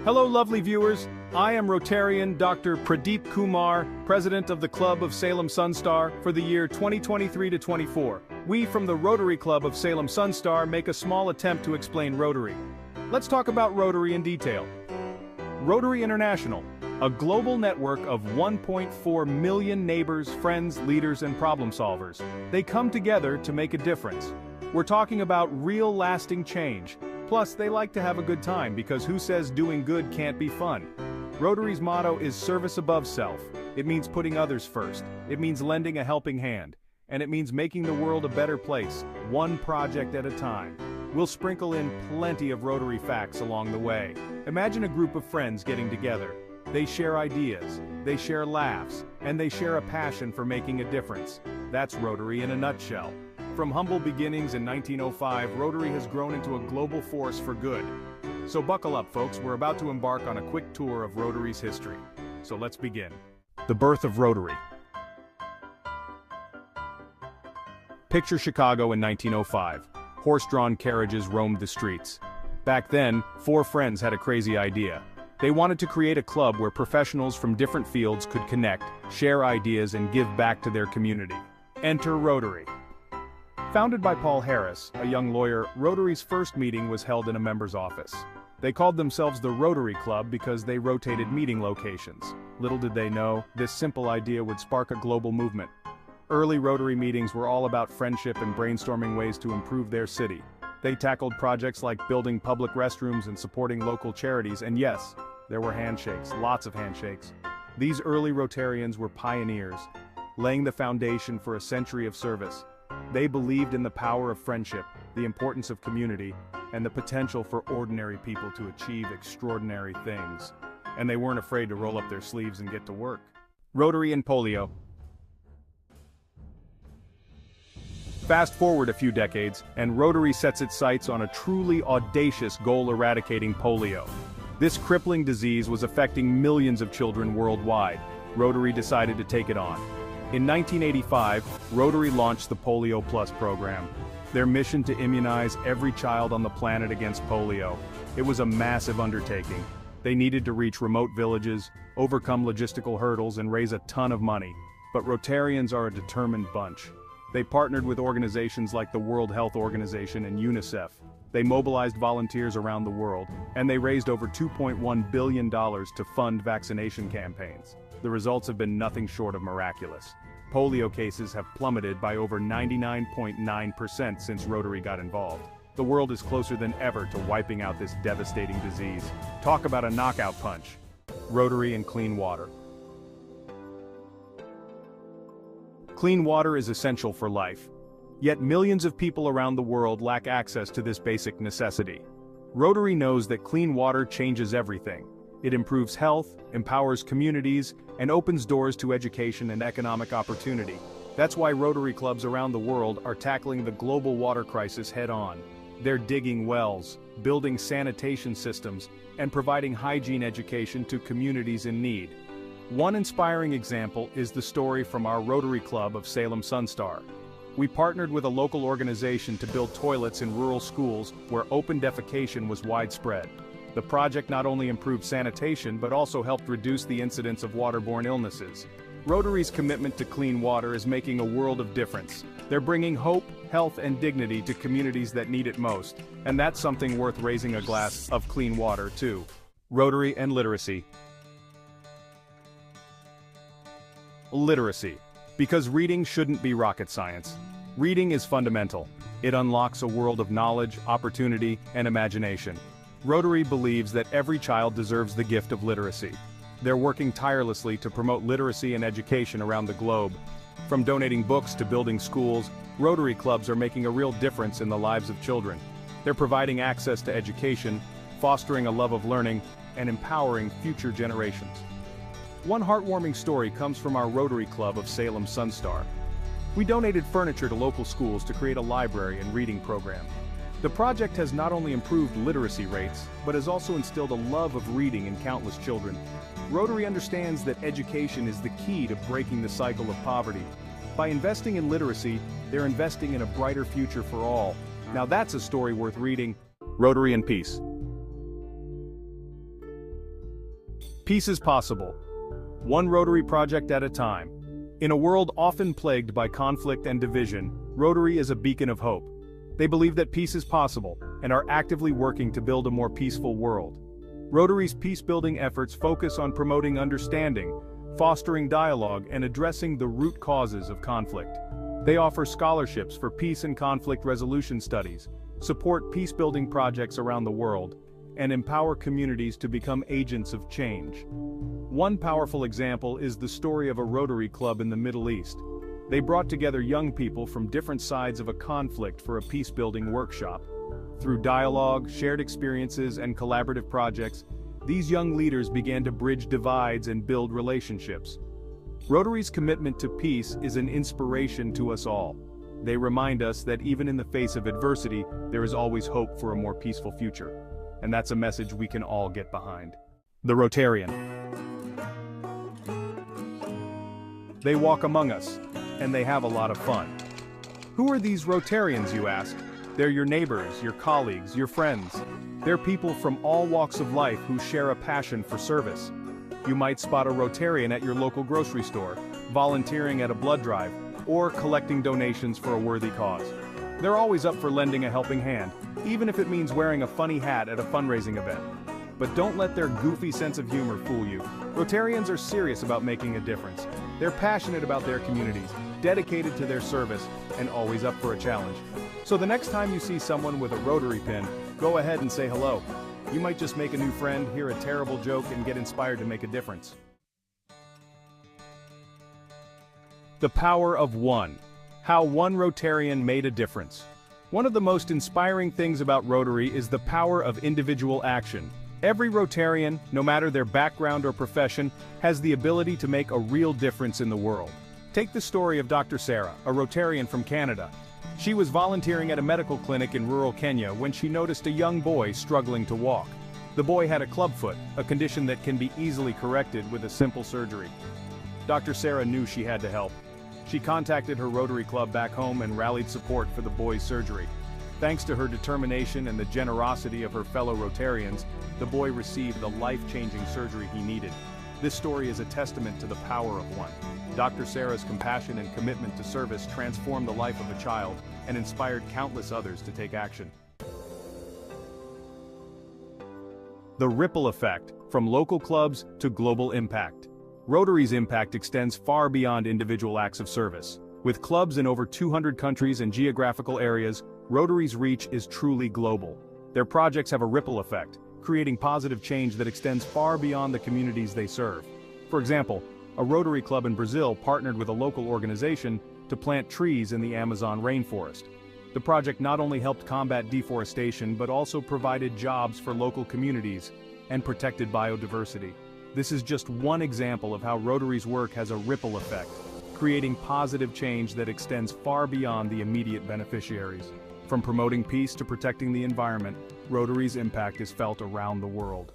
Hello lovely viewers, I am Rotarian Dr. Pradeep Kumar, President of the Club of Salem Sunstar for the year 2023 to 24. We from the Rotary Club of Salem Sunstar make a small attempt to explain Rotary. Let's talk about Rotary in detail. Rotary International, a global network of 1.4 million neighbors, friends, leaders, and problem solvers. They come together to make a difference. We're talking about real lasting change. Plus, they like to have a good time because who says doing good can't be fun? Rotary's motto is service above self. It means putting others first. It means lending a helping hand. And it means making the world a better place, one project at a time. We'll sprinkle in plenty of Rotary facts along the way. Imagine a group of friends getting together. They share ideas, they share laughs, and they share a passion for making a difference. That's Rotary in a nutshell. From humble beginnings in 1905, Rotary has grown into a global force for good. So buckle up, folks, we're about to embark on a quick tour of Rotary's history. So let's begin. The birth of Rotary. Picture Chicago in 1905. Horse-drawn carriages roamed the streets. Back then, four friends had a crazy idea. They wanted to create a club where professionals from different fields could connect, share ideas, and give back to their community. Enter Rotary. Founded by Paul Harris, a young lawyer, Rotary's first meeting was held in a member's office. They called themselves the Rotary Club because they rotated meeting locations. Little did they know, this simple idea would spark a global movement. Early Rotary meetings were all about friendship and brainstorming ways to improve their city. They tackled projects like building public restrooms and supporting local charities, and yes, there were handshakes, lots of handshakes. These early Rotarians were pioneers, laying the foundation for a century of service. They believed in the power of friendship, the importance of community, and the potential for ordinary people to achieve extraordinary things. And they weren't afraid to roll up their sleeves and get to work. Rotary and polio. Fast forward a few decades, and Rotary sets its sights on a truly audacious goal eradicating polio. This crippling disease was affecting millions of children worldwide. Rotary decided to take it on. In 1985, Rotary launched the Polio Plus program. Their mission to immunize every child on the planet against polio. It was a massive undertaking. They needed to reach remote villages, overcome logistical hurdles, and raise a ton of money. But Rotarians are a determined bunch. They partnered with organizations like the World Health Organization and UNICEF. They mobilized volunteers around the world, and they raised over $2.1 billion to fund vaccination campaigns. The results have been nothing short of miraculous. Polio cases have plummeted by over 99.9% since Rotary got involved. The world is closer than ever to wiping out this devastating disease. Talk about a knockout punch. Rotary and clean water. Clean water is essential for life. Yet millions of people around the world lack access to this basic necessity. Rotary knows that clean water changes everything. It improves health, empowers communities, and opens doors to education and economic opportunity. That's why Rotary clubs around the world are tackling the global water crisis head-on. They're digging wells, building sanitation systems, and providing hygiene education to communities in need. One inspiring example is the story from our Rotary Club of Salem Sunstar. We partnered with a local organization to build toilets in rural schools where open defecation was widespread. The project not only improved sanitation but also helped reduce the incidence of waterborne illnesses. Rotary's commitment to clean water is making a world of difference. They're bringing hope, health, and dignity to communities that need it most. And that's something worth raising a glass of clean water to. Rotary and literacy. Literacy. Because reading shouldn't be rocket science. Reading is fundamental. It unlocks a world of knowledge, opportunity, and imagination. Rotary believes that every child deserves the gift of literacy. They're working tirelessly to promote literacy and education around the globe. From donating books to building schools, Rotary clubs are making a real difference in the lives of children. They're providing access to education, fostering a love of learning, and empowering future generations. One heartwarming story comes from our Rotary Club of Salem Sunstar. We donated furniture to local schools to create a library and reading program. The project has not only improved literacy rates, but has also instilled a love of reading in countless children. Rotary understands that education is the key to breaking the cycle of poverty. By investing in literacy, they're investing in a brighter future for all. Now that's a story worth reading. Rotary and Peace. Peace is possible, one Rotary project at a time. In a world often plagued by conflict and division, Rotary is a beacon of hope. They believe that peace is possible and are actively working to build a more peaceful world. Rotary's peace-building efforts focus on promoting understanding, fostering dialogue, and addressing the root causes of conflict. They offer scholarships for peace and conflict resolution studies, support peace-building projects around the world, and empower communities to become agents of change. One powerful example is the story of a Rotary club in the Middle East. They brought together young people from different sides of a conflict for a peace-building workshop. Through dialogue, shared experiences, and collaborative projects, these young leaders began to bridge divides and build relationships. Rotary's commitment to peace is an inspiration to us all. They remind us that even in the face of adversity, there is always hope for a more peaceful future. And that's a message we can all get behind. The Rotarian. They walk among us, and they have a lot of fun. Who are these Rotarians, you ask? They're your neighbors, your colleagues, your friends. They're people from all walks of life who share a passion for service. You might spot a Rotarian at your local grocery store, volunteering at a blood drive, or collecting donations for a worthy cause. They're always up for lending a helping hand, even if it means wearing a funny hat at a fundraising event. But don't let their goofy sense of humor fool you. Rotarians are serious about making a difference. They're passionate about their communities, dedicated to their service, and always up for a challenge. So the next time you see someone with a Rotary pin, go ahead and say hello. You might just make a new friend, hear a terrible joke, and get inspired to make a difference. The power of one. How one Rotarian made a difference. One of the most inspiring things about Rotary is the power of individual action. Every Rotarian, no matter their background or profession, has the ability to make a real difference in the world. Take the story of Dr. Sarah, a Rotarian from Canada. She was volunteering at a medical clinic in rural Kenya when she noticed a young boy struggling to walk. The boy had a clubfoot, a condition that can be easily corrected with a simple surgery. Dr. Sarah knew she had to help. She contacted her Rotary Club back home and rallied support for the boy's surgery. Thanks to her determination and the generosity of her fellow Rotarians, the boy received the life-changing surgery he needed. This story is a testament to the power of one. Dr. Sarah's compassion and commitment to service transformed the life of a child and inspired countless others to take action. The ripple effect, from local clubs to global impact. Rotary's impact extends far beyond individual acts of service. With clubs in over 200 countries and geographical areas, Rotary's reach is truly global. Their projects have a ripple effect, creating positive change that extends far beyond the communities they serve. For example, a Rotary club in Brazil partnered with a local organization to plant trees in the Amazon rainforest. The project not only helped combat deforestation but also provided jobs for local communities and protected biodiversity. This is just one example of how Rotary's work has a ripple effect, creating positive change that extends far beyond the immediate beneficiaries. From promoting peace to protecting the environment, Rotary's impact is felt around the world.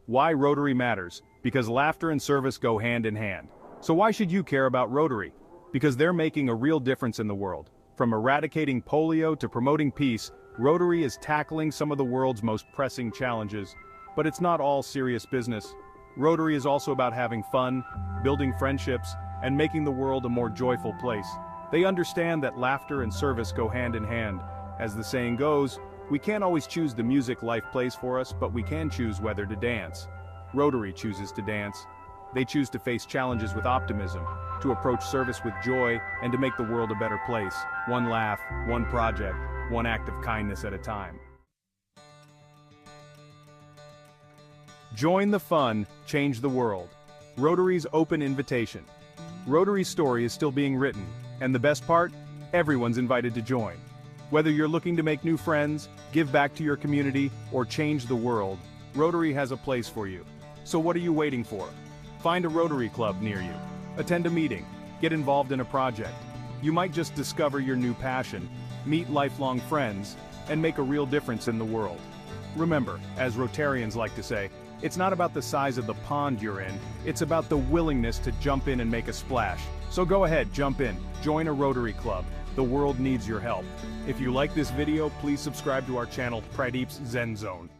Why Rotary matters? Because laughter and service go hand in hand. So why should you care about Rotary? Because they're making a real difference in the world. From eradicating polio to promoting peace, Rotary is tackling some of the world's most pressing challenges. But it's not all serious business. Rotary is also about having fun, building friendships, and making the world a more joyful place. They understand that laughter and service go hand in hand. As the saying goes, we can't always choose the music life plays for us, but we can choose whether to dance. Rotary chooses to dance. They choose to face challenges with optimism, to approach service with joy, and to make the world a better place. One laugh, one project, one act of kindness at a time. Join the fun, change the world. Rotary's open invitation. Rotary's story is still being written, and the best part? Everyone's invited to join. Whether you're looking to make new friends, give back to your community, or change the world, Rotary has a place for you. So what are you waiting for? Find a Rotary club near you. Attend a meeting. Get involved in a project. You might just discover your new passion, meet lifelong friends, and make a real difference in the world. Remember, as Rotarians like to say, it's not about the size of the pond you're in, it's about the willingness to jump in and make a splash. So go ahead, jump in, join a Rotary club. The world needs your help. If you like this video, please subscribe to our channel, Pradeep's Zen Zone.